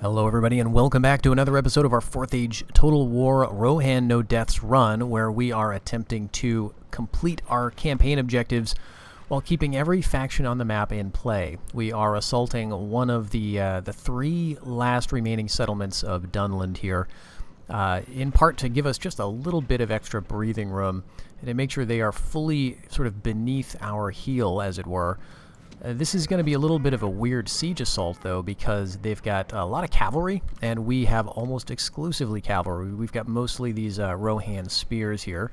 Hello everybody and welcome back to another episode of our 4th Age Total War Rohan No Deaths run, where we are attempting to complete our campaign objectives while keeping every faction on the map in play. We are assaulting one of the 3 last remaining settlements of Dunland here, in part to give us just a little bit of extra breathing room and to make sure they are fully sort of beneath our heel, as it were. This is going to be a little bit of a weird siege assault, though, because they've got a lot of cavalry, and we have almost exclusively cavalry. We've got mostly these Rohan spears here.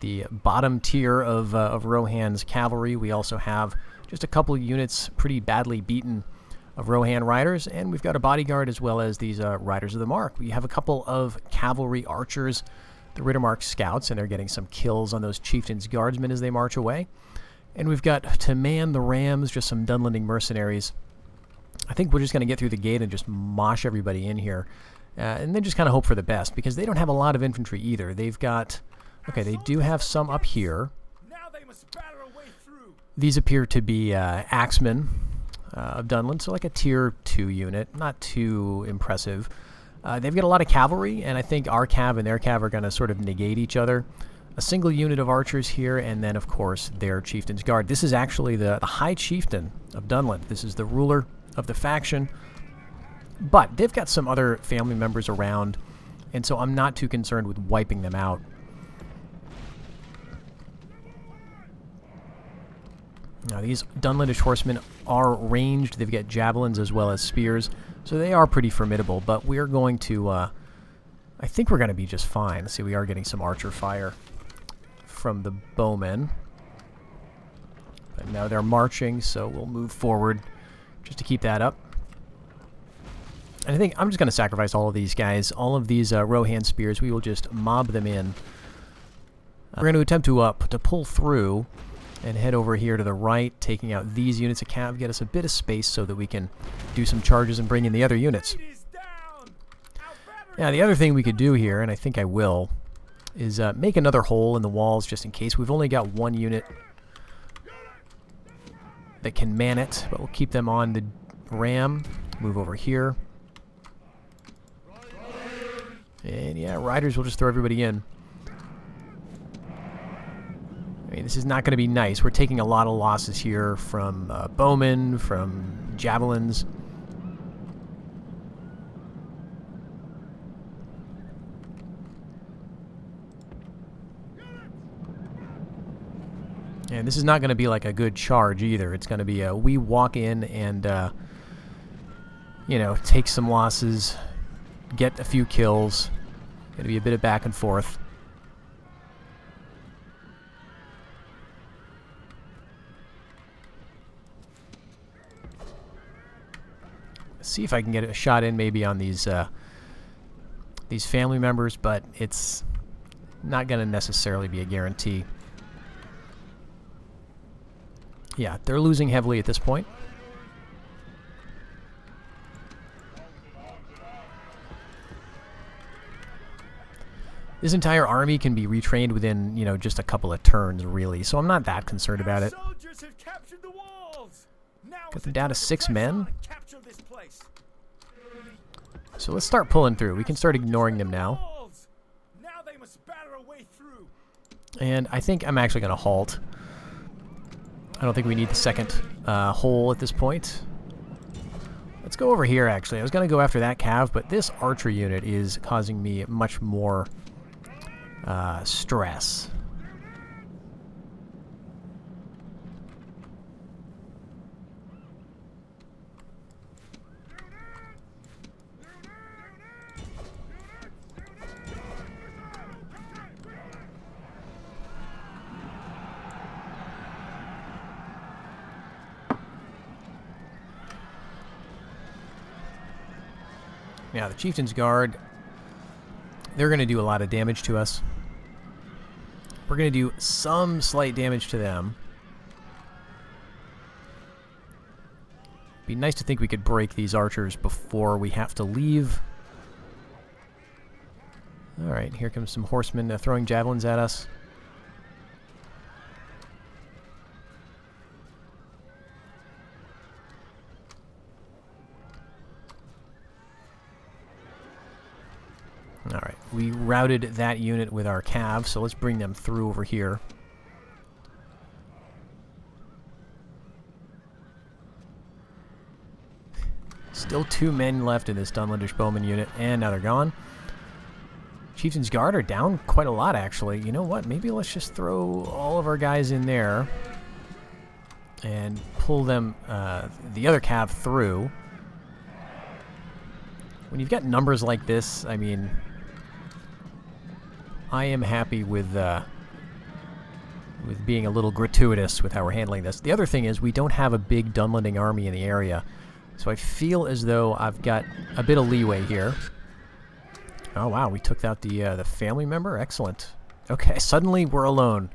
The bottom tier of Rohan's cavalry. We also have just a couple units pretty badly beaten of Rohan riders, and we've got a bodyguard as well as these Riders of the Mark. We have a couple of cavalry archers, the Rittermark scouts, and they're getting some kills on those chieftains' guardsmen as they march away. And we've got to man the rams, just some Dunlanding mercenaries. I think we're just going to get through the gate and just mosh everybody in here. And then just kind of hope for the best, because they don't have a lot of infantry either. They've got... Okay, they do have some up here. These appear to be axemen of Dunland, so like a tier 2 unit. Not too impressive. They've got a lot of cavalry, and I think our cav and their cav are going to sort of negate each other. A single unit of archers here, and then, of course, their chieftain's guard. This is actually the High Chieftain of Dunland. This is the ruler of the faction. But they've got some other family members around, and so I'm not too concerned with wiping them out. Now, these Dunlandish horsemen are ranged. They've got javelins as well as spears, so they are pretty formidable, but we're going to... I think we're going to be just fine. See, we are getting some archer fire from the bowmen. But now they're marching, so we'll move forward just to keep that up. And I think I'm just going to sacrifice all of these guys. All of these Rohan spears, we will just mob them in. We're going to attempt to pull through and head over here to the right, taking out these units of cav, get us a bit of space so that we can do some charges and bring in the other units. Now, the other thing we could do here, and I think I will, is make another hole in the walls just in case. We've only got one unit that can man it, but we'll keep them on the ram. Move over here. And yeah, riders will just throw everybody in. I mean, this is not going to be nice. We're taking a lot of losses here from bowmen, from javelins. And this is not going to be like a good charge either. It's going to be we walk in and, you know, take some losses, get a few kills. Going to be a bit of back and forth. Let's see if I can get a shot in maybe on these family members, but it's not going to necessarily be a guarantee. Yeah, they're losing heavily at this point. This entire army can be retrained within, you know, just a couple of turns, really. So I'm not that concerned about it. Got them down to 6 men. So let's start pulling through. We can start ignoring them now. And I think I'm actually going to halt. I don't think we need the second hole at this point. Let's go over here, actually. I was going to go after that cav, but this archer unit is causing me much more stress. Now, the Chieftain's Guard, they're going to do a lot of damage to us. We're going to do some slight damage to them. Be nice to think we could break these archers before we have to leave. Alright, here comes some horsemen throwing javelins at us. we routed that unit with our cav, so let's bring them through over here. Still 2 men left in this Dunlandish Bowman unit, and now they're gone. Chieftain's Guard are down quite a lot, actually. You know what? Maybe let's just throw all of our guys in there and pull them, the other cav through. When you've got numbers like this, I mean, I am happy with being a little gratuitous with how we're handling this. The other thing is we don't have a big Dunlanding army in the area, so I feel as though I've got a bit of leeway here. Oh wow, we took out the family member. Excellent. Okay, suddenly we're alone.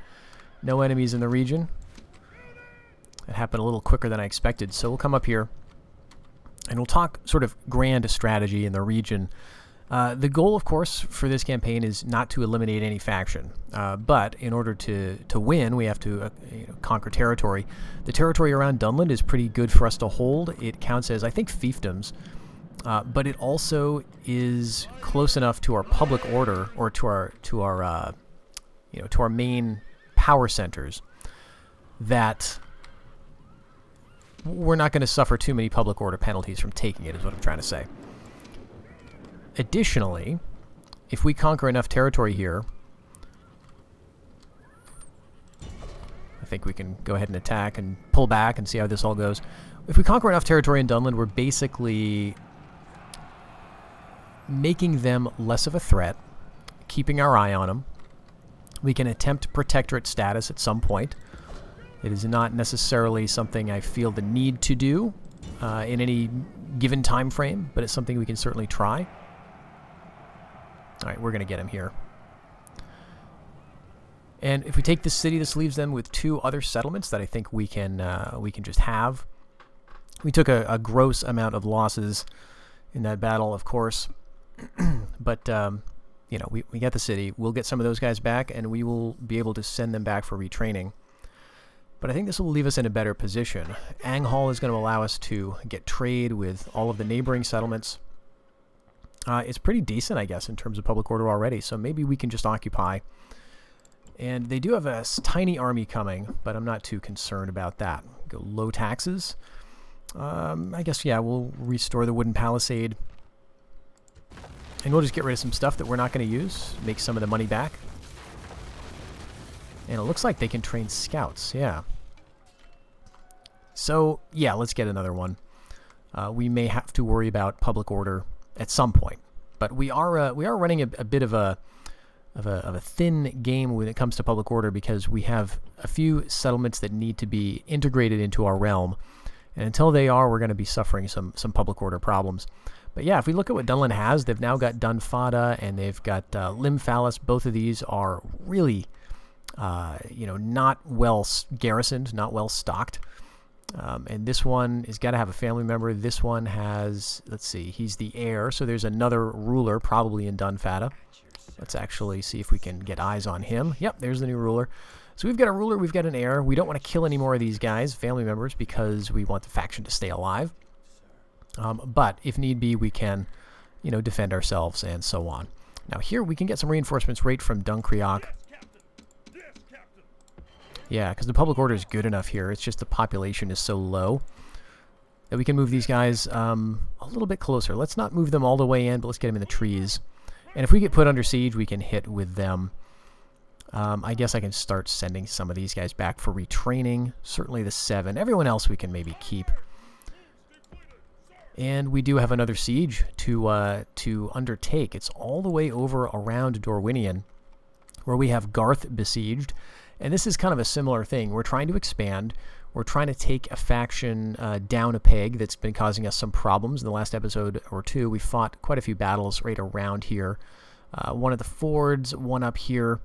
No enemies in the region. It happened a little quicker than I expected. So we'll come up here and we'll talk sort of grand strategy in the region. The goal, of course, for this campaign is not to eliminate any faction. But in order to win, we have to conquer territory. The territory around Dunland is pretty good for us to hold. It counts as, I think, fiefdoms. But it also is close enough to our public order, or to our main power centers, that we're not going to suffer too many public order penalties from taking it, is what I'm trying to say. Additionally, if we conquer enough territory here, I think we can go ahead and attack and pull back and see how this all goes. If we conquer enough territory in Dunland, we're basically making them less of a threat, keeping our eye on them. We can attempt protectorate status at some point. It is not necessarily something I feel the need to do in any given time frame, but it's something we can certainly try. All right, we're going to get him here. And if we take this city, this leaves them with 2 other settlements that I think we can just have. We took a gross amount of losses in that battle, of course, but you know, we got the city. We'll get some of those guys back, and we will be able to send them back for retraining. But I think this will leave us in a better position. Anghal is going to allow us to get trade with all of the neighboring settlements. It's pretty decent, I guess, in terms of public order already, so maybe we can just occupy. And they do have a tiny army coming, but I'm not too concerned about that. Go low taxes. I guess, yeah, we'll restore the wooden palisade. And we'll just get rid of some stuff that we're not going to use, make some of the money back. And it looks like they can train scouts, yeah. So, yeah, let's get another one. We may have to worry about public order at some point, but we are running a bit of a thin game when it comes to public order, because we have a few settlements that need to be integrated into our realm, and until they are, we're going to be suffering some public order problems. But yeah, if we look at what Dunland has, they've now got Dunfada and they've got Limfalis. Both of these are really, not well garrisoned, not well stocked. And this one has got to have a family member. This one has, let's see, he's the heir. So there's another ruler probably in Dunfada. Let's actually see if we can get eyes on him. Yep, there's the new ruler. So we've got a ruler, we've got an heir. We don't want to kill any more of these guys, family members, because we want the faction to stay alive. But if need be, we can, defend ourselves and so on. Now here we can get some reinforcements right from Dunkriok. Yeah, because the public order is good enough here. It's just the population is so low that we can move these guys a little bit closer. Let's not move them all the way in, but let's get them in the trees. And if we get put under siege, we can hit with them. I guess I can start sending some of these guys back for retraining. Certainly the 7. Everyone else we can maybe keep. And we do have another siege to undertake. It's all the way over around Dorwinion, where we have Garth besieged. And this is kind of a similar thing. We're trying to expand. We're trying to take a faction down a peg that's been causing us some problems. In the last episode or 2, we fought quite a few battles right around here. One at the fords, one up here.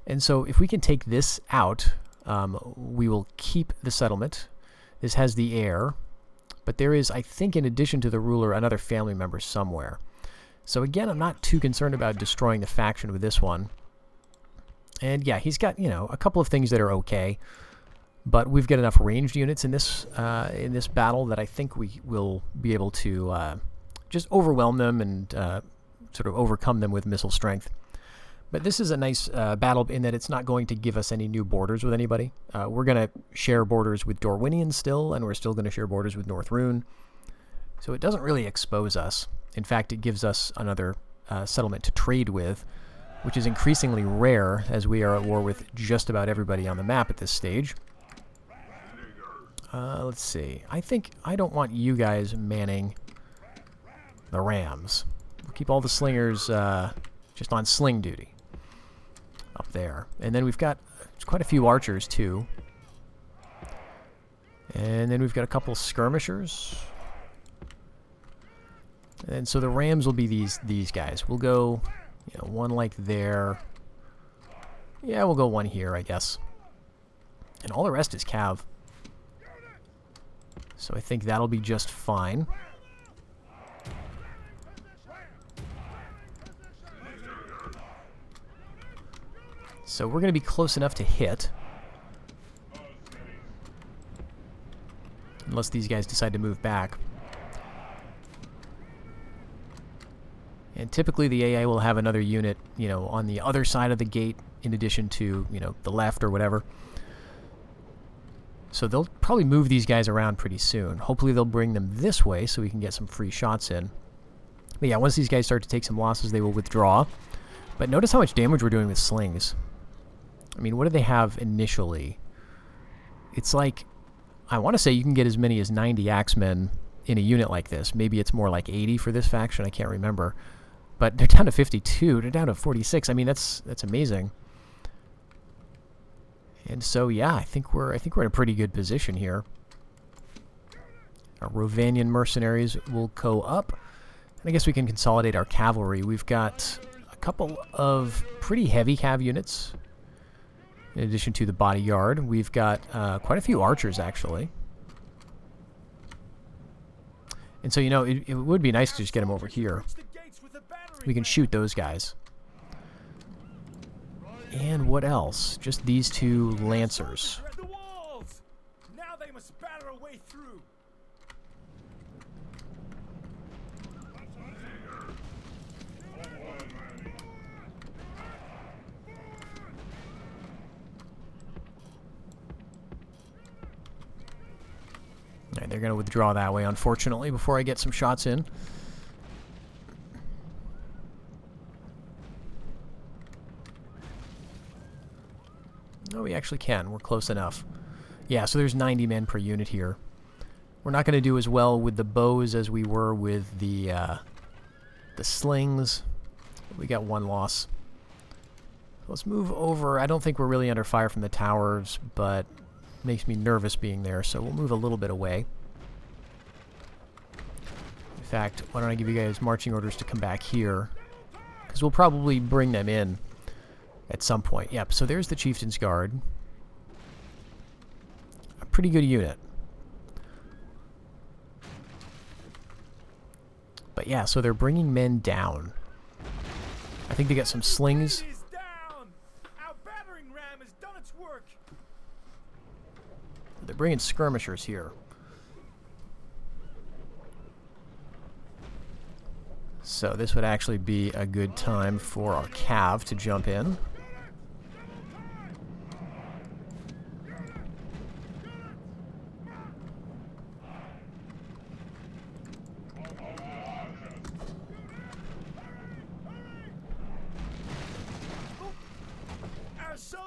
And so if we can take this out, we will keep the settlement. This has the heir. But there is, I think, in addition to the ruler, another family member somewhere. So again, I'm not too concerned about destroying the faction with this one. And yeah, he's got, a couple of things that are okay. But we've got enough ranged units in this battle that I think we will be able to just overwhelm them and sort of overcome them with missile strength. But this is a nice battle in that it's not going to give us any new borders with anybody. We're going to share borders with Dorwinian still, and we're still going to share borders with North Rune. So it doesn't really expose us. In fact, it gives us another settlement to trade with, which is increasingly rare as we are at war with just about everybody on the map at this stage. Let's see. I think I don't want you guys manning the rams. We'll keep all the slingers just on sling duty up there. And then we've got quite a few archers, too. And then we've got a couple skirmishers. And so the rams will be these guys. We'll go, you know, one like there. Yeah, we'll go one here, I guess. And all the rest is cav. So I think that'll be just fine. So we're going to be close enough to hit. Unless these guys decide to move back. And typically the AA will have another unit, you know, on the other side of the gate in addition to, you know, the left or whatever. So they'll probably move these guys around pretty soon. Hopefully they'll bring them this way so we can get some free shots in. But yeah, once these guys start to take some losses, they will withdraw. But notice how much damage we're doing with slings. I mean, what do they have initially? It's like, I want to say you can get as many as 90 axemen in a unit like this. Maybe it's more like 80 for this faction, I can't remember. But they're down to 52, they're down to 46. I mean, that's amazing. And so, yeah, I think we're in a pretty good position here. Our Rovanian mercenaries will go up. And I guess we can consolidate our cavalry. We've got a couple of pretty heavy cav units. In addition to the bodyguard, we've got quite a few archers, actually. And so, you know, it would be nice to just get them over here. We can shoot those guys. And what else? Just these two lancers. Now they must batter a way through. Alright, they're going to withdraw that way, unfortunately, before I get some shots in. Oh, we actually can. We're close enough. Yeah, so there's 90 men per unit here. We're not going to do as well with the bows as we were with the slings. We got one loss. Let's move over. I don't think we're really under fire from the towers, but makes me nervous being there, so we'll move a little bit away. In fact, why don't I give you guys marching orders to come back here, because we'll probably bring them in at some point. Yep, so there's the Chieftain's Guard. A pretty good unit. But yeah, so they're bringing men down. I think they got some slings. Our battering ram has done its work. They're bringing skirmishers here. So this would actually be a good time for our cav to jump in.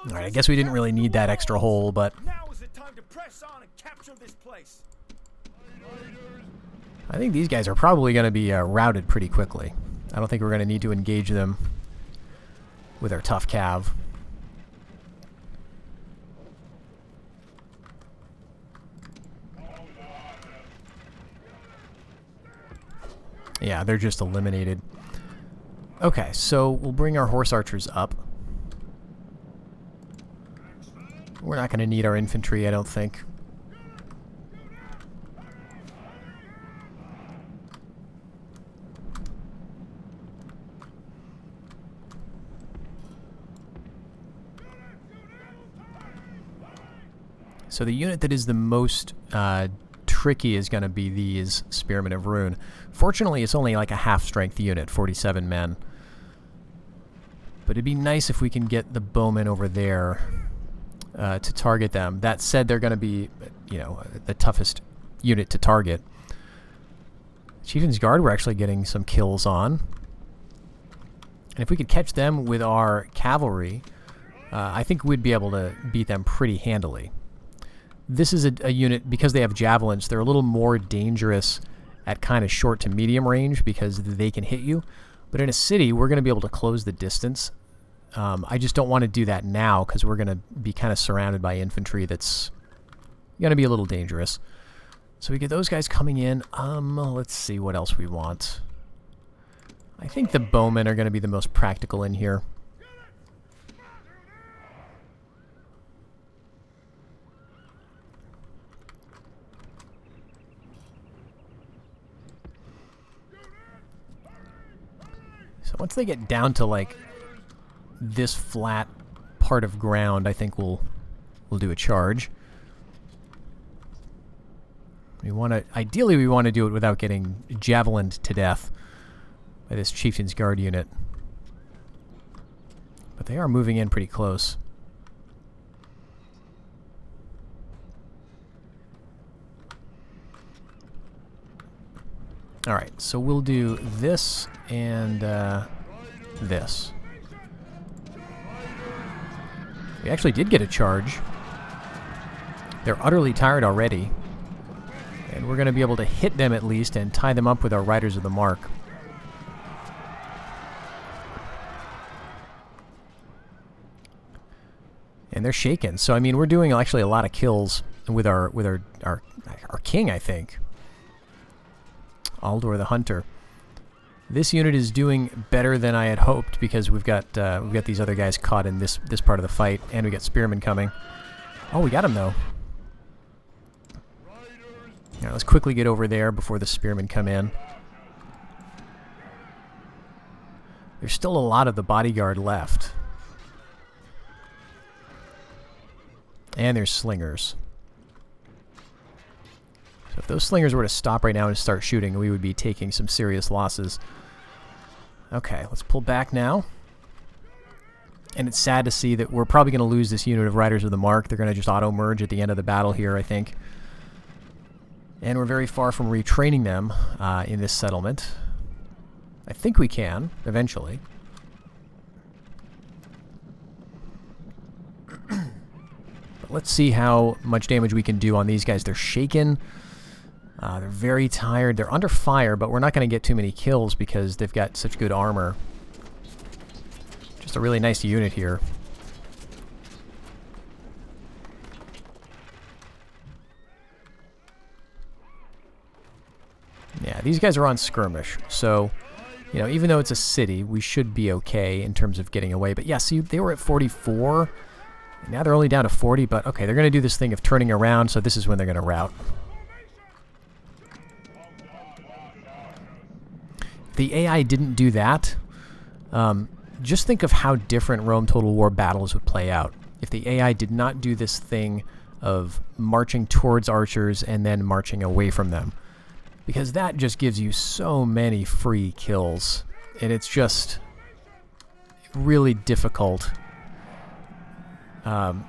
Alright, I guess we didn't really need that extra hole, but Now is the time to press on and capture this place. I think these guys are probably going to be routed pretty quickly. I don't think we're going to need to engage them with our tough cav. Yeah, they're just eliminated. Okay, so we'll bring our horse archers up. We're not going to need our infantry, I don't think. So the unit that is the most tricky is going to be these Spearmen of Ruin. Fortunately, it's only like a half-strength unit, 47 men. But it'd be nice if we can get the bowmen over there to target them. That said, they're going to be, you know, the toughest unit to target. Chieftain's Guard, we're actually getting some kills on. And if we could catch them with our cavalry, I think we'd be able to beat them pretty handily. This is a unit, because they have javelins, they're a little more dangerous at kind of short to medium range because they can hit you. But in a city, we're going to be able to close the distance. I just don't want to do that now because we're going to be kind of surrounded by infantry that's going to be a little dangerous. So we get those guys coming in. Let's see what else we want. I think the bowmen are going to be the most practical in here. So once they get down to like this flat part of ground, I think we'll do a charge. We want to, ideally we want to do it without getting javelined to death by this Chieftain's Guard unit. But they are moving in pretty close. Alright, so we'll do this and this. We actually did get a charge. They're utterly tired already. And we're going to be able to hit them at least and tie them up with our Riders of the Mark. And they're shaken. So, I mean, we're doing actually a lot of kills with our king, I think. Aldor the Hunter. This unit is doing better than I had hoped because we've got these other guys caught in this part of the fight, and we got spearmen coming. Oh, we got him though. Now let's quickly get over there before the spearmen come in. There's still a lot of the bodyguard left, and there's slingers. So if those slingers were to stop right now and start shooting, we would be taking some serious losses. Okay, let's pull back now. And it's sad to see that we're probably going to lose this unit of Riders of the Mark. They're going to just auto-merge at the end of the battle here, I think. And we're very far from retraining them in this settlement. I think we can, eventually. But let's see how much damage we can do on these guys. They're shaken. They're very tired. They're under fire, but we're not going to get too many kills because they've got such good armor. Just a really nice unit here. Yeah, these guys are on skirmish, so, you know, even though it's a city, we should be okay in terms of getting away. But yeah, see, they were at 44. Now they're only down to 40, but okay, they're going to do this thing of turning around, so this is when they're going to rout. The AI didn't do that. Just think of how different Rome Total War battles would play out if the AI did not do this thing of marching towards archers and then marching away from them. Because that just gives you so many free kills. And it's just really difficult. You know,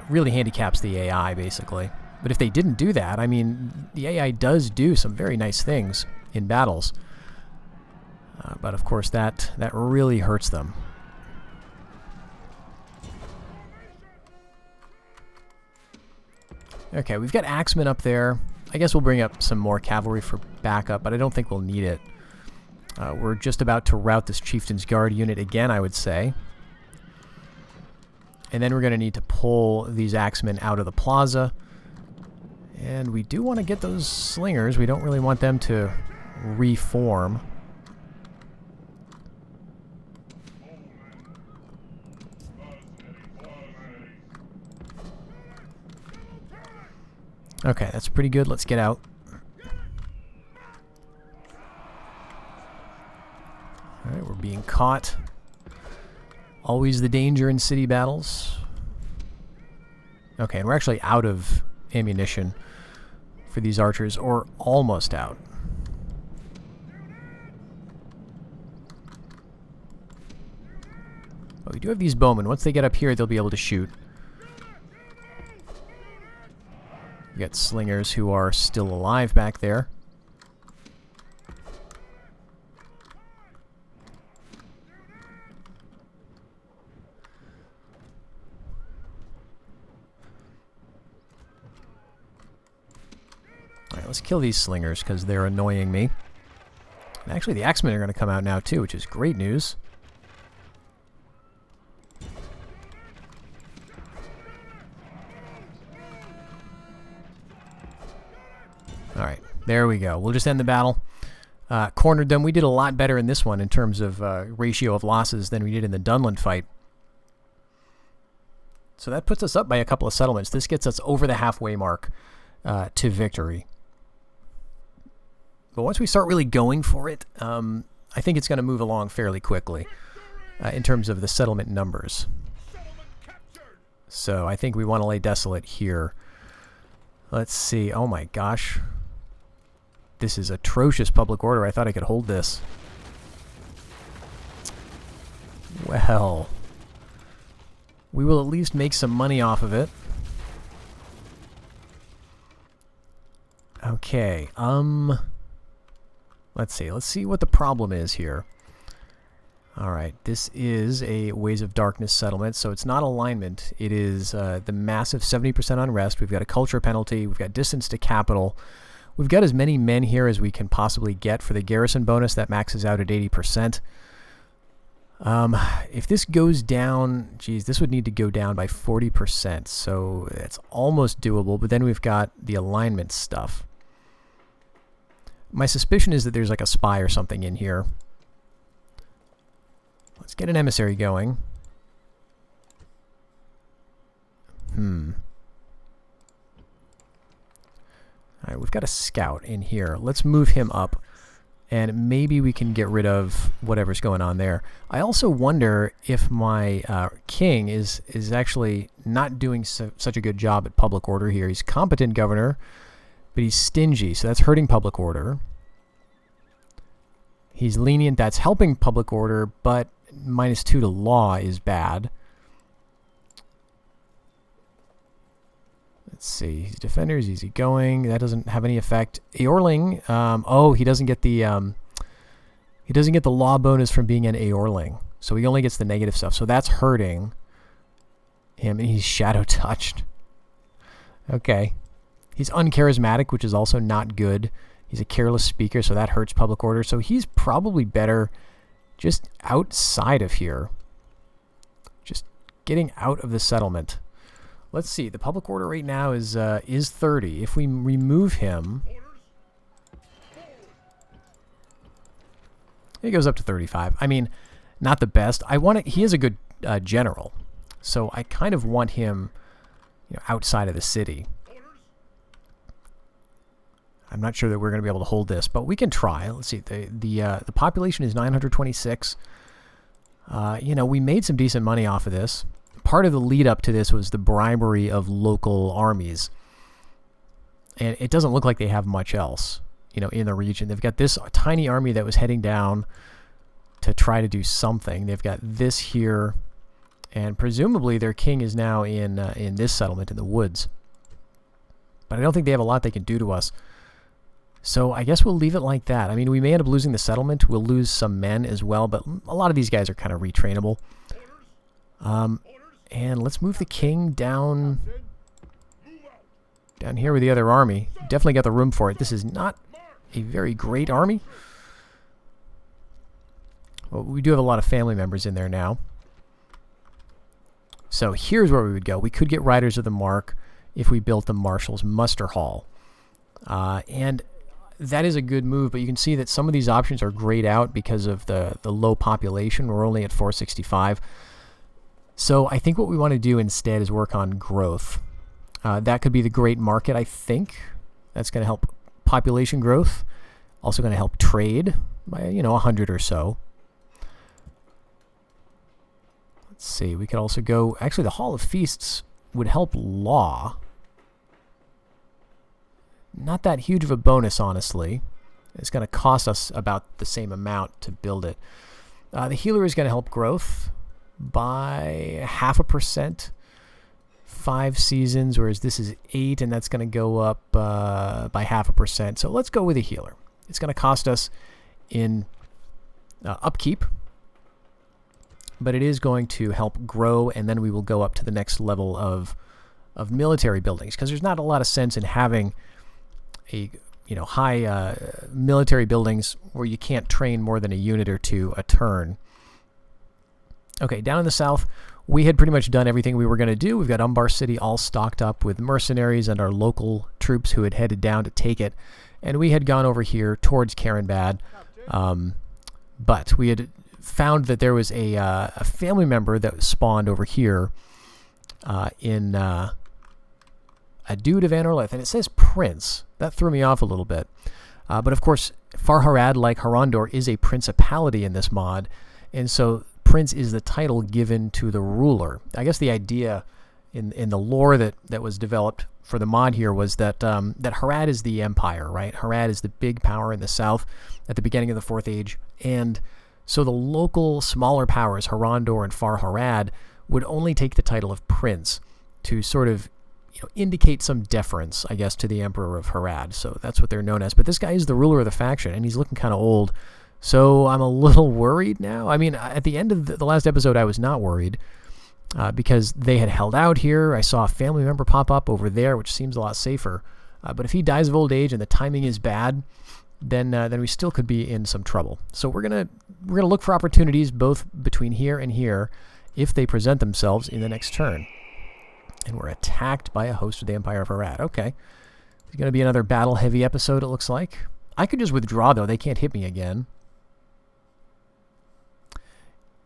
really handicaps the AI, basically. But if they didn't do that, I mean, the AI does do some very nice things in battles. But of course that really hurts them. Okay, we've got axemen up there. I guess we'll bring up some more cavalry for backup, but I don't think we'll need it. We're just about to rout this Chieftain's Guard unit again, I would say. And then we're going to need to pull these axemen out of the plaza. And we do want to get those slingers. We don't really want them to reform. Okay, that's pretty good. Let's get out. Alright, we're being caught. Always the danger in city battles. Okay, and we're actually out of ammunition for these archers, or almost out. But we do have these bowmen. Once they get up here, they'll be able to shoot. You got slingers who are still alive back there. Alright, let's kill these slingers because they're annoying me. And actually, the axemen are going to come out now too, which is great news. Alright, there we go. We'll just end the battle. Cornered them. We did a lot better in this one in terms of ratio of losses than we did in the Dunland fight. So that puts us up by a couple of settlements. This gets us over the halfway mark to victory. But once we start really going for it, I think it's going to move along fairly quickly in terms of the settlement numbers. So I think we want to lay desolate here. Let's see. Oh my gosh. This is atrocious public order. I thought I could hold this. Well, we will at least make some money off of it. Okay. Let's see. Let's see what the problem is here. Alright, this is a Ways of Darkness settlement, so it's not alignment. It is the massive 70% unrest. We've got a culture penalty. We've got distance to capital. We've got as many men here as we can possibly get for the garrison bonus. That maxes out at 80%. If this goes down, geez, this would need to go down by 40%, so it's almost doable, but then we've got the alignment stuff. My suspicion is that there's like a spy or something in here. Let's get an emissary going. Alright, we've got a scout in here. Let's move him up, and maybe we can get rid of whatever's going on there. I also wonder if my king is actually not doing such a good job at public order here. He's competent governor, but he's stingy, so that's hurting public order. He's lenient, that's helping public order, but -2 to law is bad. Let's see. He's defenders, easy going. That doesn't have any effect. Aorling, oh, he doesn't get the law bonus from being an Aorling. So he only gets the negative stuff. So that's hurting him, and he's shadow touched. Okay. He's uncharismatic, which is also not good. He's a careless speaker, so that hurts public order. So he's probably better just outside of here. Just getting out of the settlement. Let's see. The public order right now is 30. If we remove him, it goes up to 35. I mean, not the best. He is a good general, so I kind of want him, outside of the city. I'm not sure that we're going to be able to hold this, but we can try. Let's see. The population is 926. We made some decent money off of this. Part of the lead up to this was the bribery of local armies. And it doesn't look like they have much else, in the region. They've got this tiny army that was heading down to try to do something. They've got this here, and presumably their king is now in this settlement in the woods. But I don't think they have a lot they can do to us. So I guess we'll leave it like that. I mean, we may end up losing the settlement. We'll lose some men as well, but a lot of these guys are kind of retrainable. And let's move the king down here with the other army. Definitely got the room for it. This is not a very great army. Well, we do have a lot of family members in there now. So here's where we would go. We could get Riders of the Mark if we built the Marshal's Muster Hall. And that is a good move, but you can see that some of these options are grayed out because of the low population. We're only at 465. So I think what we want to do instead is work on growth. That could be the Great Market, I think. That's going to help population growth. Also going to help trade by, 100 or so. Let's see. We could also go... Actually, the Hall of Feasts would help law. Not that huge of a bonus, honestly. It's going to cost us about the same amount to build it. The healer is going to help growth by 0.5%, 5 seasons, whereas this is 8, and that's going to go up by 0.5%. So let's go with a healer. It's going to cost us in upkeep, but it is going to help grow, and then we will go up to the next level of military buildings, because there's not a lot of sense in having a high military buildings where you can't train more than a unit or two a turn. Okay, down in the south, we had pretty much done everything we were going to do. We've got Umbar City all stocked up with mercenaries and our local troops who had headed down to take it. And we had gone over here towards Carenbad. But we had found that there was a family member that spawned over here in a dude of Anorlith. And it says Prince. That threw me off a little bit. But of course, Farharad, like Harondor, is a principality in this mod. And so Prince is the title given to the ruler. I guess the idea in the lore that was developed for the mod here was that Harad is the empire, right? Harad is the big power in the south at the beginning of the 4th Age. And so the local smaller powers, Harondor and Farharad, would only take the title of Prince to sort of indicate some deference, I guess, to the Emperor of Harad. So that's what they're known as. But this guy is the ruler of the faction, and he's looking kind of old. So I'm a little worried now. I mean, at the end of the last episode, I was not worried because they had held out here. I saw a family member pop up over there, which seems a lot safer. But if he dies of old age and the timing is bad, then we still could be in some trouble. So we're gonna look for opportunities both between here and here if they present themselves in the next turn. And we're attacked by a host of the Empire of Harad. Okay. It's going to be another battle-heavy episode, it looks like. I could just withdraw, though. They can't hit me again.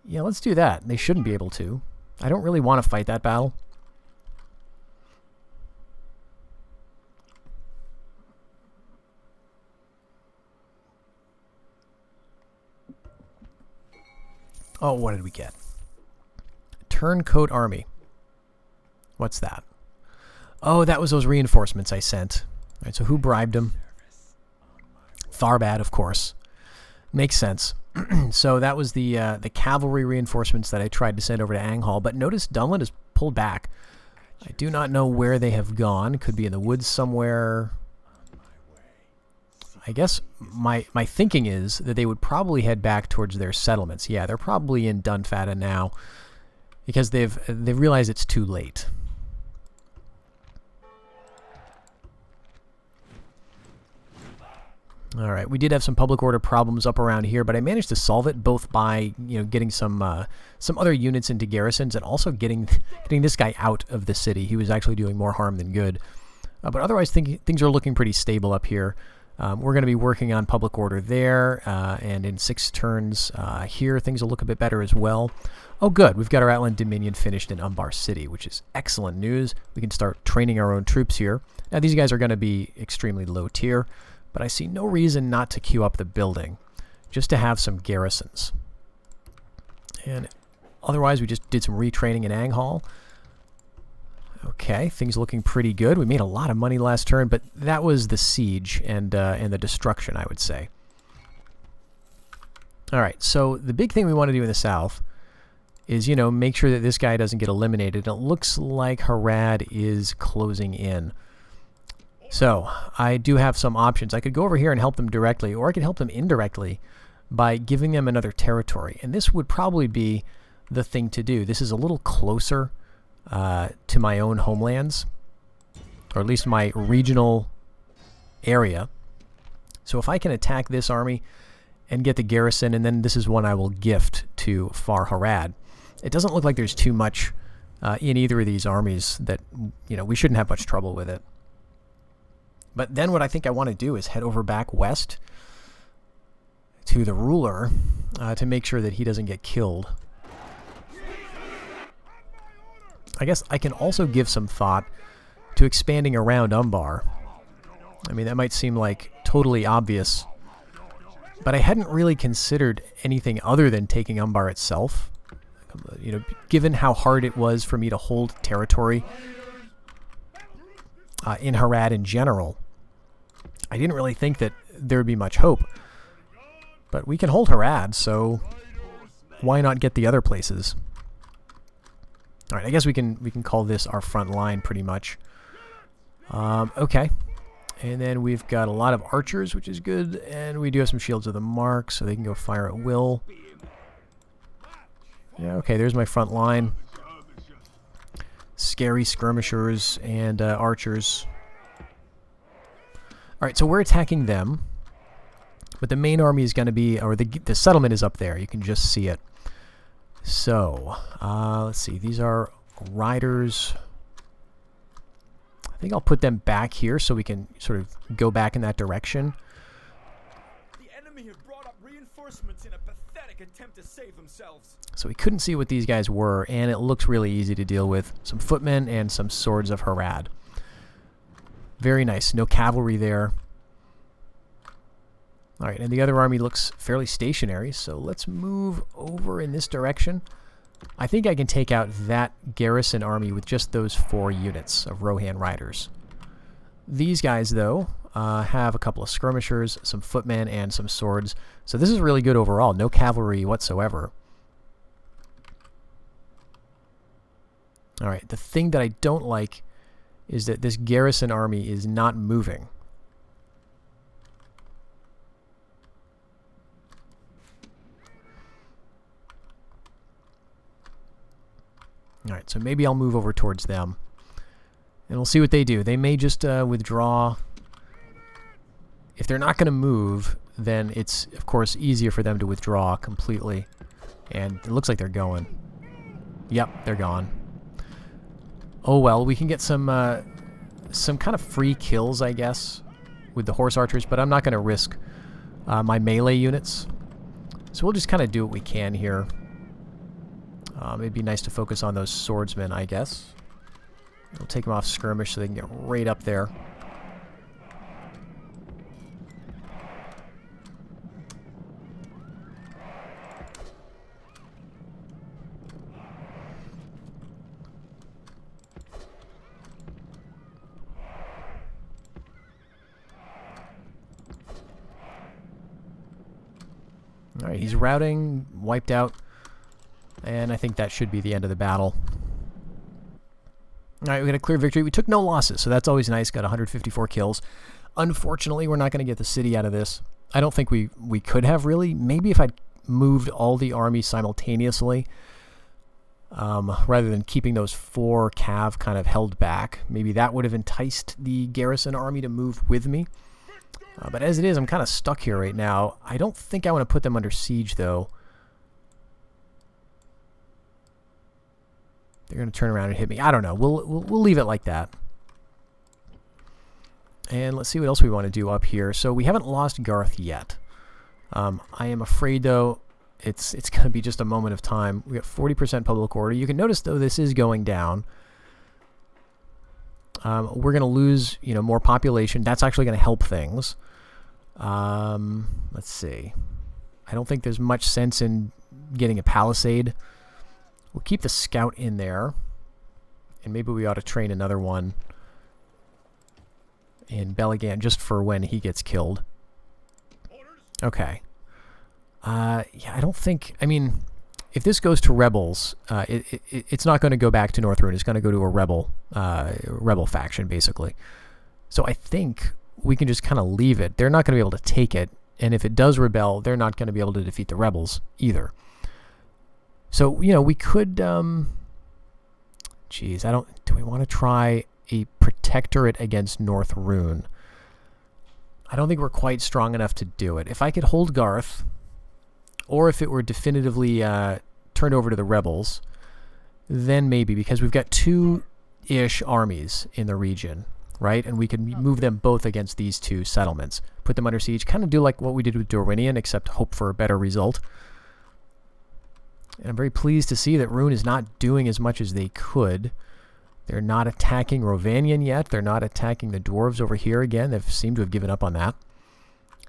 Yeah, let's do that. They shouldn't be able to. I don't really want to fight that battle. Oh, what did we get? Turncoat Army. What's that? Oh, that was those reinforcements I sent. All right, so who bribed him? Tharbad, of course. Makes sense. So that was the cavalry reinforcements that I tried to send over to Anghal. But notice Dunlin is pulled back. I do not know where they have gone. Could be in the woods somewhere. I guess my thinking is that they would probably head back towards their settlements. Yeah, they're probably in Dunfata now because they've realized it's too late. All right, we did have some public order problems up around here, but I managed to solve it both by getting some other units into garrisons and also getting this guy out of the city. He was actually doing more harm than good. But otherwise, things are looking pretty stable up here. We're going to be working on public order there, and in 6 turns here, things will look a bit better as well. Oh, good. We've got our Outland Dominion finished in Umbar City, which is excellent news. We can start training our own troops here. Now, these guys are going to be extremely low tier, but I see no reason not to queue up the building, just to have some garrisons. And otherwise, we just did some retraining in Anghal. Okay, things looking pretty good. We made a lot of money last turn, but that was the siege and the destruction, I would say. All right, so the big thing we want to do in the south is, make sure that this guy doesn't get eliminated. And it looks like Harad is closing in. So I do have some options. I could go over here and help them directly, or I could help them indirectly by giving them another territory. And this would probably be the thing to do. This is a little closer to my own homelands, or at least my regional area. So if I can attack this army and get the garrison, and then this is one I will gift to Farharad. It doesn't look like there's too much in either of these armies that, we shouldn't have much trouble with it. But then what I think I want to do is head over back west to the ruler to make sure that he doesn't get killed. I guess I can also give some thought to expanding around Umbar. I mean, that might seem like totally obvious, but I hadn't really considered anything other than taking Umbar itself. Given how hard it was for me to hold territory in Harad in general. I didn't really think that there would be much hope. But we can hold Harad, so why not get the other places? Alright, I guess we can call this our front line pretty much. Okay. And then we've got a lot of archers, which is good, and we do have some shields of the mark, so they can go fire at will. Yeah, okay, there's my front line. Scary skirmishers and archers. Alright, so we're attacking them. But the main army is going to be, or the settlement is up there. You can just see it. So, let's see. These are riders. I think I'll put them back here so we can sort of go back in that direction. The enemy have brought up reinforcements in a pathetic attempt to save themselves. So we couldn't see what these guys were, and it looks really easy to deal with. Some footmen and some swords of Harad. Very nice. No cavalry there. Alright, and the other army looks fairly stationary, so let's move over in this direction. I think I can take out that garrison army with just those 4 units of Rohan riders. These guys, though, have a couple of skirmishers, some footmen, and some swords. So this is really good overall. No cavalry whatsoever. Alright, the thing that I don't like is that this garrison army is not moving. Alright, so maybe I'll move over towards them. And we'll see what they do. They may just withdraw. If they're not going to move, then it's, of course, easier for them to withdraw completely. And it looks like they're going. Yep, they're gone. Oh well, we can get some kind of free kills, I guess, with the horse archers, but I'm not going to risk my melee units. So we'll just kind of do what we can here. It'd be nice to focus on those swordsmen, I guess. We'll take them off skirmish so they can get right up there. Alright, he's routing, wiped out. And I think that should be the end of the battle. Alright, we got a clear victory. We took no losses, so that's always nice. Got 154 kills. Unfortunately, we're not going to get the city out of this. I don't think we could have, really. Maybe if I'd moved all the army simultaneously, rather than keeping those 4 cav kind of held back. Maybe that would have enticed the garrison army to move with me. But as it is, I'm kind of stuck here right now. I don't think I want to put them under siege, though. They're going to turn around and hit me. I don't know. We'll leave it like that. And let's see what else we want to do up here. So we haven't lost Garth yet. I am afraid, though, it's going to be just a moment of time. We got 40% public order. You can notice, though, this is going down. We're going to lose, more population. That's actually going to help things. Let's see. I don't think there's much sense in getting a palisade. We'll keep the scout in there. And maybe we ought to train another one in Beligan just for when he gets killed. Okay. Yeah, I don't think... I mean, if this goes to rebels, it's not going to go back to Northrune. It's going to go to a rebel faction, basically. So I think we can just kind of leave it. They're not going to be able to take it. And if it does rebel, they're not going to be able to defeat the rebels either. So, we could... Geez, do we want to try a protectorate against Northrune? I don't think we're quite strong enough to do it. If I could hold Garth, or if it were definitively turned over to the rebels, then maybe, because we've got 2-ish armies in the region, right? And we can move them both against these 2 settlements. Put them under siege, kind of do like what we did with Dorwinion, except hope for a better result. And I'm very pleased to see that Rune is not doing as much as they could. They're not attacking Rovanion yet. They're not attacking the dwarves over here again. They've seemed to have given up on that.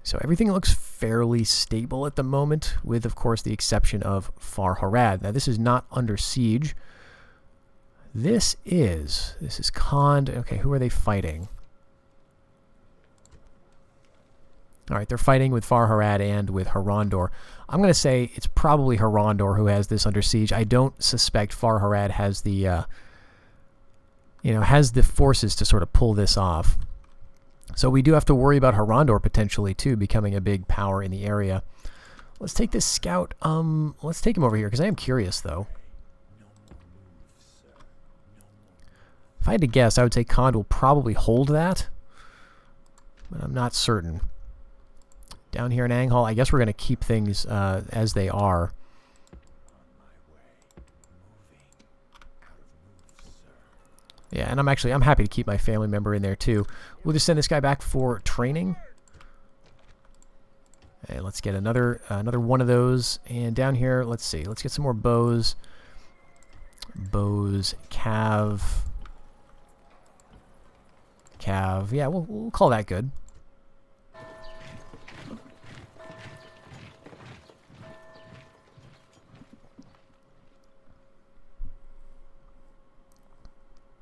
So everything looks fairly stable at the moment, with, of course, the exception of Far Harad. Now, this is not under siege. This is Khand. Okay, who are they fighting? All right, they're fighting with Farharad and with Harondor. I'm going to say it's probably Harondor who has this under siege. I don't suspect Farharad has the, has the forces to sort of pull this off. So we do have to worry about Harondor potentially too becoming a big power in the area. Let's take this scout. Let's take him over here because I am curious though. If I had to guess, I would say Kond will probably hold that, but I'm not certain. Down here in Anghal, I guess we're going to keep things as they are. Yeah, and I'm happy to keep my family member in there too. We'll just send this guy back for training. And let's get another one of those. And down here, let's see. Let's get some more bows. Bows, cav. Yeah, we'll call that good.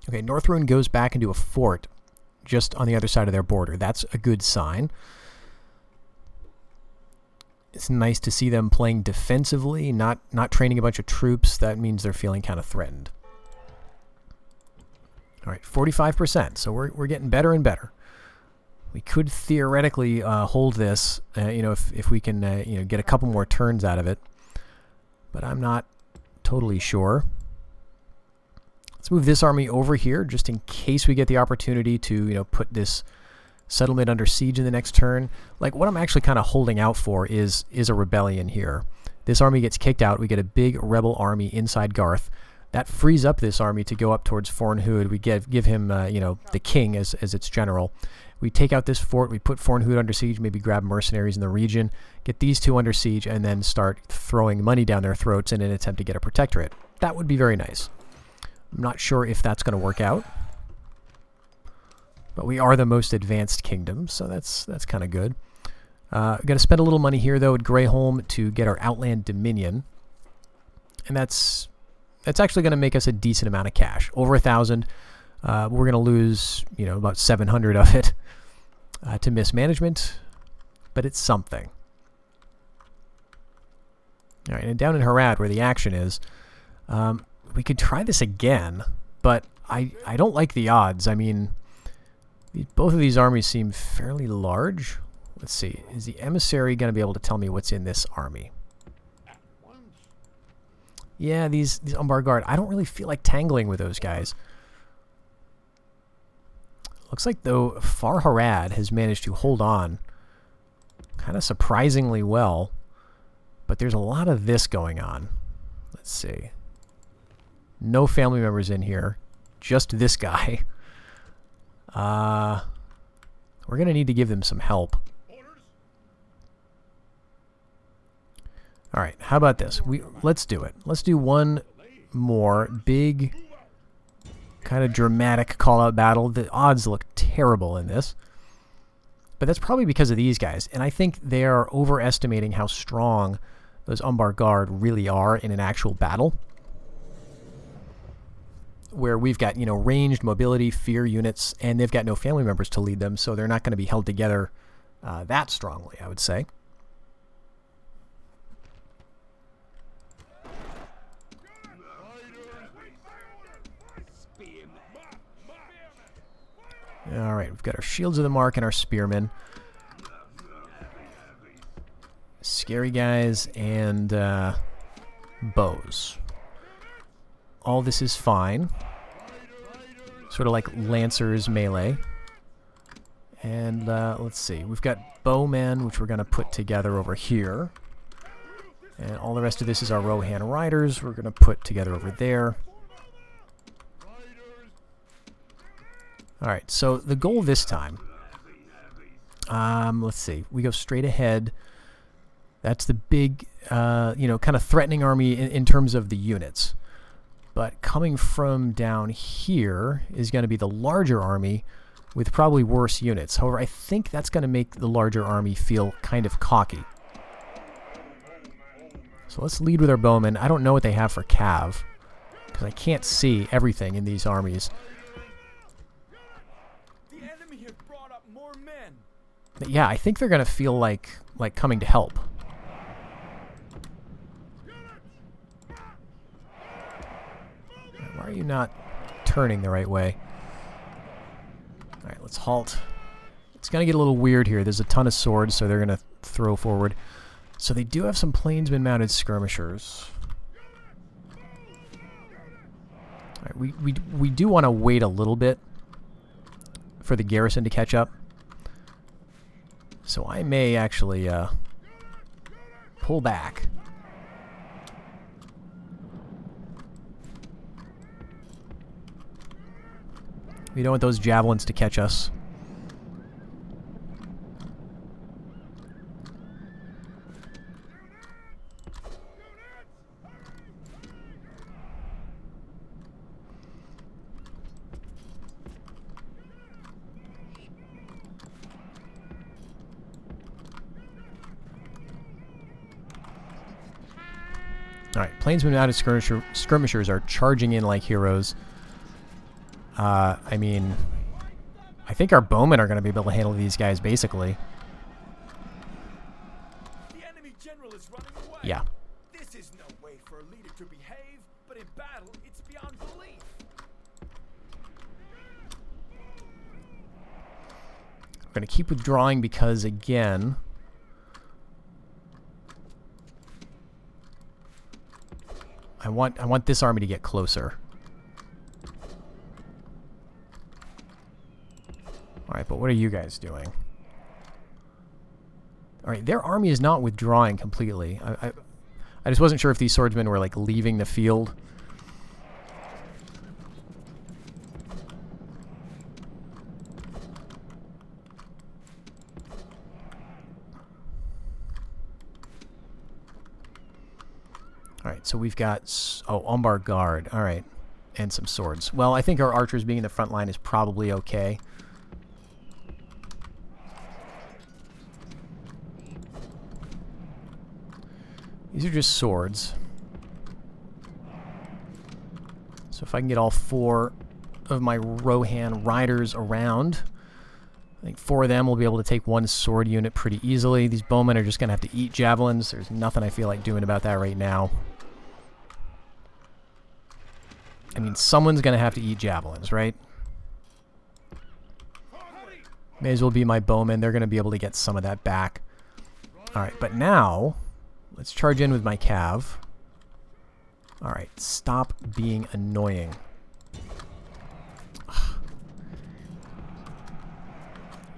Okay, North Rune goes back into a fort just on the other side of their border. That's a good sign. It's nice to see them playing defensively, not training a bunch of troops. That means they're feeling kind of threatened. All right, 45%. So we're getting better and better. We could theoretically hold this, if we can, get a couple more turns out of it. But I'm not totally sure. Let's move this army over here just in case we get the opportunity to, put this settlement under siege in the next turn. Like, what I'm actually kind of holding out for is a rebellion here. This army gets kicked out. We get a big rebel army inside Garth. That frees up this army to go up towards Fornhood. We give him, the king as its general. We take out this fort. We put Fornhood under siege, maybe grab mercenaries in the region, get these two under siege, and then start throwing money down their throats in an attempt to get a protectorate. That would be very nice. I'm not sure if that's going to work out. But we are the most advanced kingdom, so that's kind of good. We're going to spend a little money here, though, at Greyholm to get our Outland Dominion. And that's actually going to make us a decent amount of cash. Over 1,000. We're going to lose, about 700 of it to mismanagement. But it's something. All right, and down in Harad, where the action is, we could try this again, but I don't like the odds. I mean, both of these armies seem fairly large. Let's see. Is the emissary going to be able to tell me what's in this army? Yeah, these Umbar Guard. I don't really feel like tangling with those guys. Looks like, though, Farharad has managed to hold on kind of surprisingly well. But there's a lot of this going on. Let's see. No family members in here. Just this guy. We're going to need to give them some help. All right, how about this? Let's do it. Let's do one more big kind of dramatic call-out battle. The odds look terrible in this. But that's probably because of these guys. And I think they are overestimating how strong those Umbar Guard really are in an actual battle. Where we've got, ranged mobility, fear units, and they've got no family members to lead them, so they're not going to be held together that strongly, I would say. All right, we've got our Shields of the Mark and our Spearmen. Scary guys and bows. All this is fine. Sort of like Lancers melee. And let's see. We've got bowmen, which we're going to put together over here. And all the rest of this is our Rohan riders. We're going to put together over there. Alright, so the goal this time. Let's see. We go straight ahead. That's the big, kind of threatening army in terms of the units. But coming from down here is going to be the larger army with probably worse units. However, I think that's going to make the larger army feel kind of cocky. So let's lead with our bowmen. I don't know what they have for cav, because I can't see everything in these armies. The enemy have brought up more men. Yeah, I think they're going to feel like coming to help. Why are you not turning the right way? All right, let's halt. It's going to get a little weird here. There's a ton of swords, so they're going to throw forward. So they do have some plainsman-mounted skirmishers. All right, we do want to wait a little bit for the garrison to catch up. So I may actually pull back. We don't want those javelins to catch us. Alright, plainsman-mounted skirmishers are charging in like heroes. I mean, I think our bowmen are going to be able to handle these guys, basically. The enemy general is running away. Yeah. This is no way for a leader to behave, but in battle, it's beyond belief. We're going to keep withdrawing because, again, I want this army to get closer. Alright, but what are you guys doing? Alright, their army is not withdrawing completely. I just wasn't sure if these swordsmen were, like, leaving the field. Alright, so we've got... Oh, Umbar Guard. Alright. And some swords. Well, I think our archers being in the front line is probably okay. These are just swords. So if I can get all 4 of my Rohan riders around, I think 4 of them will be able to take 1 sword unit pretty easily. These bowmen are just going to have to eat javelins. There's nothing I feel like doing about that right now. I mean, someone's going to have to eat javelins, right? May as well be my bowmen. They're going to be able to get some of that back. Alright, but now... let's charge in with my cav. Alright, stop being annoying.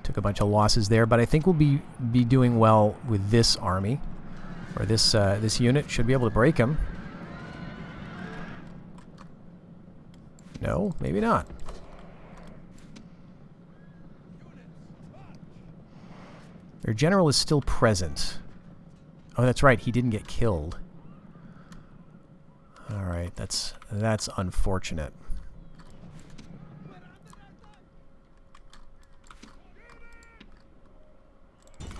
Took a bunch of losses there, but I think we'll be doing well with this army. Or this this unit. Should be able to break him. No, maybe not. Their general is still present. Oh, that's right. He didn't get killed. All right, that's unfortunate.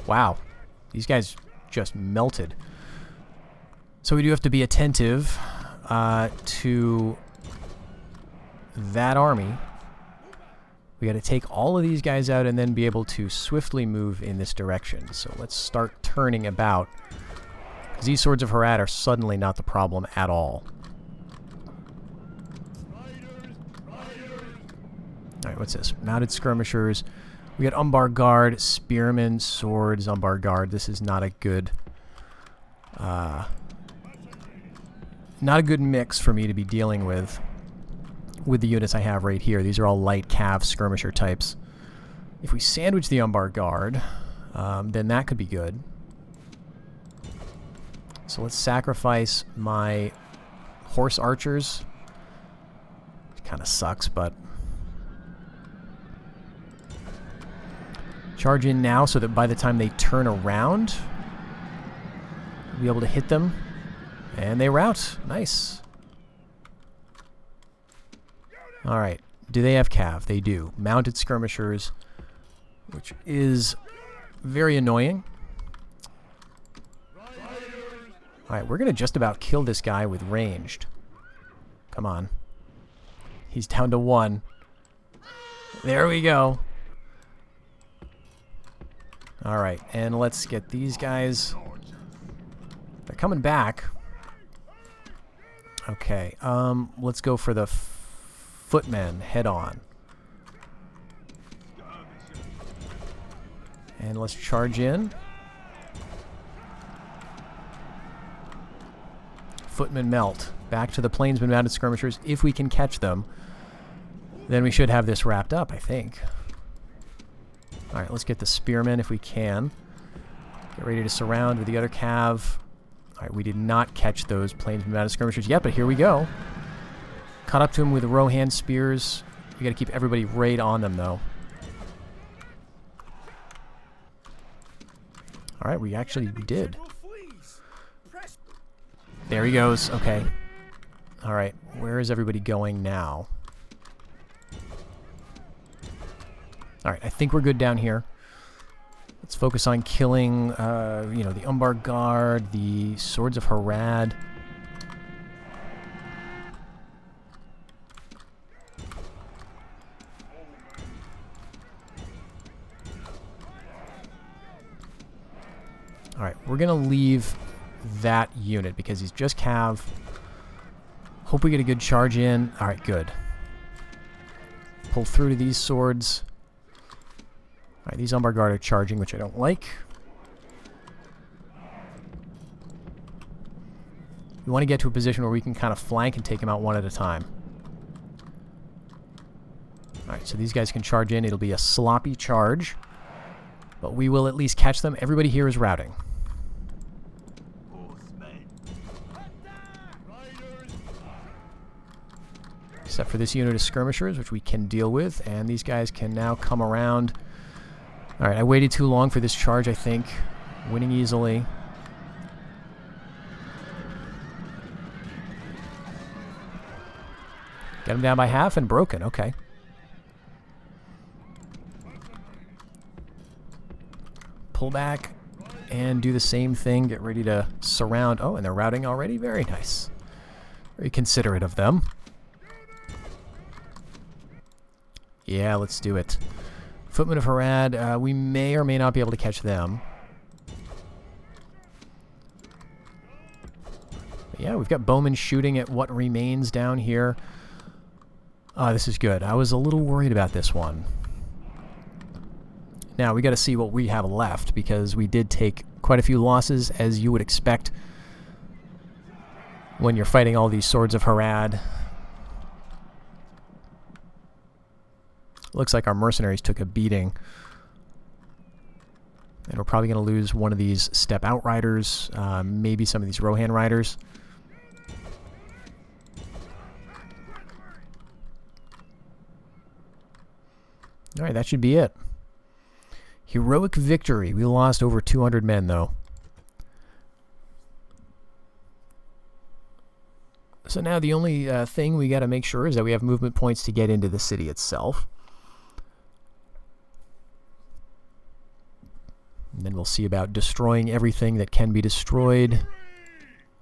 Wow, these guys just melted. So we do have to be attentive to that army. We got to take all of these guys out and then be able to swiftly move in this direction. So let's start turning about. These swords of Harad are suddenly not the problem at all. Alright, what's this? Mounted skirmishers. We got Umbar Guard, Spearmen, Swords, Umbar Guard. This is not a good... not a good mix for me to be dealing with the units I have right here. These are all light cav skirmisher types. If we sandwich the Umbar Guard, then that could be good. So let's sacrifice my horse archers. It kind of sucks, but... charge in now so that by the time they turn around, we'll be able to hit them. And they rout. Nice. Alright. Do they have cav? They do. Mounted skirmishers, which is very annoying. Alright, we're going to just about kill this guy with ranged. Come on. He's down to 1. There we go. All right, and let's get these guys. They're coming back. Okay, let's go for the footmen head on. And let's charge in. Footmen melt. Back to the plainsmen mounted skirmishers. If we can catch them, then we should have this wrapped up, I think. Alright, let's get the spearmen if we can. Get ready to surround with the other cav. Alright, we did not catch those plainsmen mounted skirmishers yet, but here we go. Caught up to him with Rohan spears. We gotta keep everybody right on them, though. Alright, we actually did. There he goes. Okay. Alright, where is everybody going now? Alright, I think we're good down here. Let's focus on killing, you know, the Umbar Guard, the Swords of Harad. Alright, we're going to leave that unit because he's just cav. Hope we get a good charge in. Alright, good. Pull through to these swords. Alright, these Umbar Guard are charging, which I don't like. We want to get to a position where we can kind of flank and take them out one at a time. Alright, so these guys can charge in. It'll be a sloppy charge, but we will at least catch them. Everybody here is routing. Except for this unit of skirmishers, which we can deal with, and these guys can now come around. Alright, I waited too long for this charge, I think. Winning easily. Get him down by half and broken, okay. Pull back and do the same thing. Get ready to surround. Oh, and they're routing already? Very nice. Very considerate of them. Yeah, let's do it. Footmen of Harad, we may or may not be able to catch them. But yeah, we've got bowmen shooting at what remains down here. This is good. I was a little worried about this one. Now, we got to see what we have left, because we did take quite a few losses, as you would expect when you're fighting all these Swords of Harad. Looks like our mercenaries took a beating. And we're probably going to lose one of these Step Out Riders, maybe some of these Rohan Riders. Alright, that should be it. Heroic victory. We lost over 200 men, though. So now the only thing we got to make sure is that we have movement points to get into the city itself. And then we'll see about destroying everything that can be destroyed.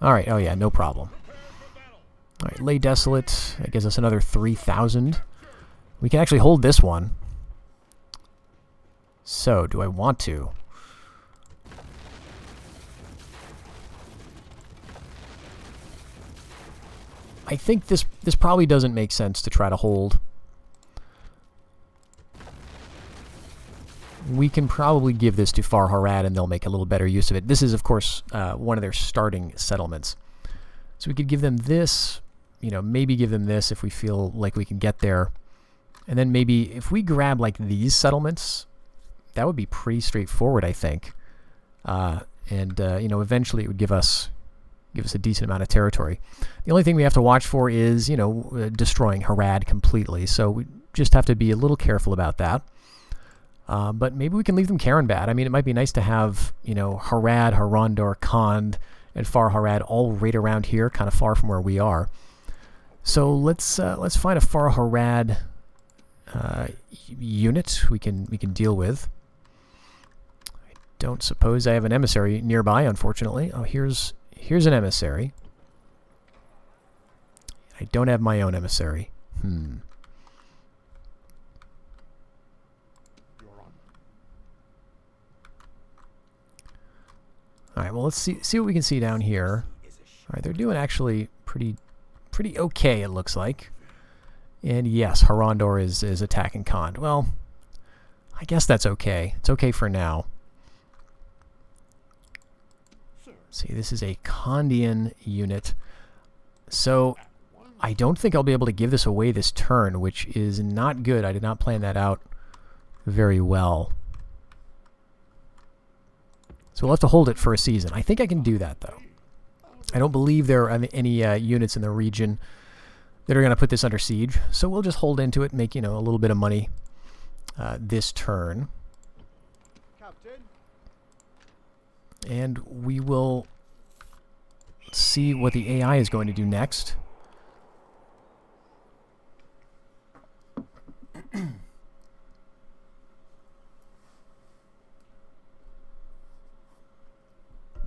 Alright, oh yeah, no problem. Alright, lay desolate. That gives us another 3,000. We can actually hold this one. So, do I want to? I think this probably doesn't make sense to try to hold. We can probably give this to Far Harad and they'll make a little better use of it. This is, of course, one of their starting settlements. So we could give them this, you know, maybe give them this if we feel like we can get there. And then maybe if we grab, like, these settlements, that would be pretty straightforward, I think. You know, eventually it would give us a decent amount of territory. The only thing we have to watch for is, you know, destroying Harad completely. So we just have to be a little careful about that. But maybe we can leave them Karenbad. I mean, it might be nice to have, you know, Harad, Harondor, Khand, and Far Harad all right around here, kind of far from where we are. So let's find a Far Harad unit we can deal with. I don't suppose I have an emissary nearby, unfortunately. Oh, here's an emissary. I don't have my own emissary. All right, well, let's see what we can see down here. All right, they're doing actually pretty okay, it looks like. And yes, Harondor is attacking Khan. Well, I guess that's okay. It's okay for now. See, this is a Khandian unit. So I don't think I'll be able to give this away this turn, which is not good. I did not plan that out very well. So we'll have to hold it for a season. I think I can do that, though. I don't believe there are any units in the region that are going to put this under siege. So we'll just hold into it and make, a little bit of money this turn. And we will see what the AI is going to do next.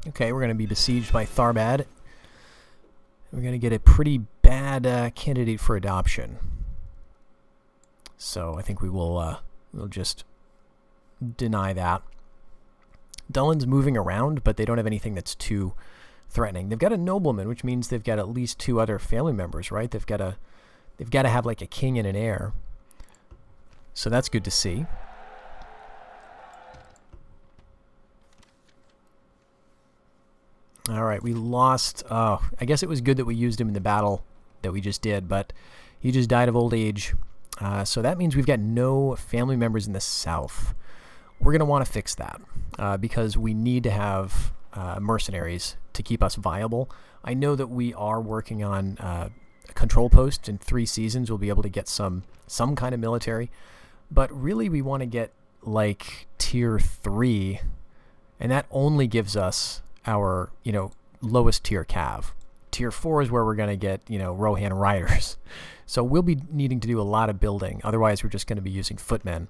Okay, we're going to be besieged by Tharbad. We're going to get a pretty bad candidate for adoption. So I think we'll just deny that. Dunland's moving around, but they don't have anything that's too threatening. They've got a nobleman, which means they've got at least 2 other family members, right? They've got to have like a king and an heir. So that's good to see. All right, we lost. I guess it was good that we used him in the battle that we just did, but he just died of old age. So that means we've got no family members in the south. We're going to want to fix that because we need to have mercenaries to keep us viable. I know that we are working on a control post. In 3 seasons. We'll be able to get some kind of military, but really we want to get like tier 3, and that only gives us our lowest tier cav. Tier 4 is where we're going to get Rohan riders. So we'll be needing to do a lot of building. Otherwise we're just going to be using footmen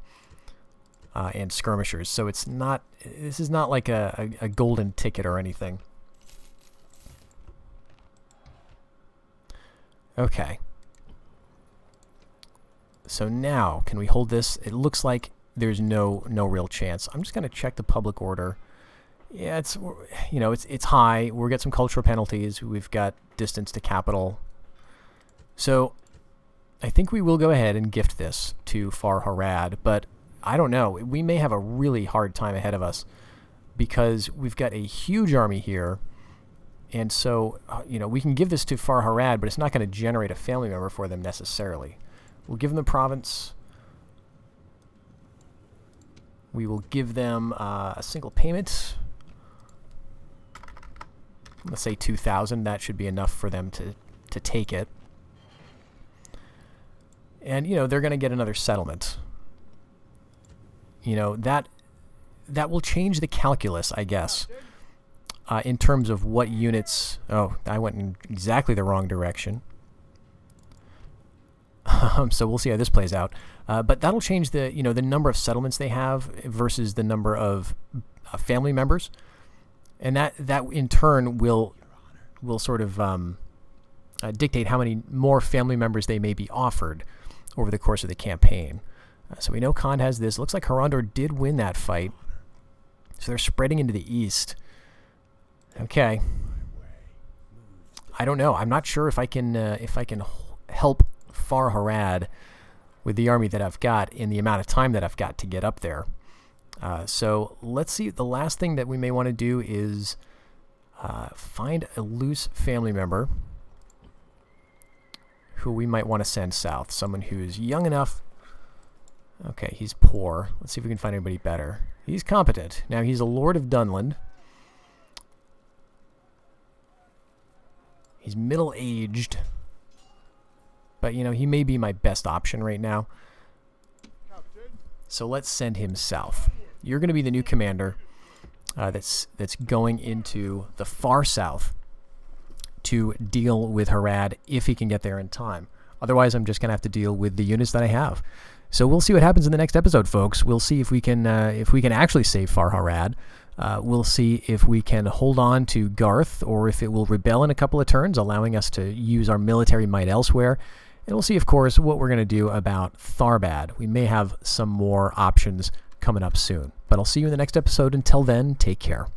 and skirmishers. So this is not like a golden ticket or anything. Okay. So now can we hold this? It looks like there's no real chance. I'm just going to check the public order. Yeah, it's high. We'll get some cultural penalties. We've got distance to capital. So I think we will go ahead and gift this to Far Harad, but I don't know. We may have a really hard time ahead of us because we've got a huge army here. And so, we can give this to Far Harad, but it's not going to generate a family member for them necessarily. We'll give them the province. We will give them a single payment. Let's say 2,000. That should be enough for them to take it. And, they're going to get another settlement. That will change the calculus, I guess, in terms of what units... Oh, I went in exactly the wrong direction. So we'll see how this plays out. But that'll change the number of settlements they have versus the number of family members. And that in turn will sort of dictate how many more family members they may be offered over the course of the campaign. So we know Khan has this. Looks like Harondor did win that fight. So they're spreading into the east. Okay. I don't know. I'm not sure if I can help Far Harad with the army that I've got in the amount of time that I've got to get up there. So let's see. The last thing that we may want to do is find a loose family member who we might want to send south. Someone who's young enough. Okay, he's poor. Let's see if we can find anybody better. He's competent. Now, he's a Lord of Dunland. He's middle-aged. But, he may be my best option right now. So let's send him south. You're going to be the new commander that's going into the far south to deal with Harad if he can get there in time. Otherwise, I'm just going to have to deal with the units that I have. So we'll see what happens in the next episode, folks. We'll see if we can actually save Far Harad. We'll see if we can hold on to Garth or if it will rebel in a couple of turns, allowing us to use our military might elsewhere. And we'll see, of course, what we're going to do about Tharbad. We may have some more options coming up soon. But I'll see you in the next episode. Until then, take care.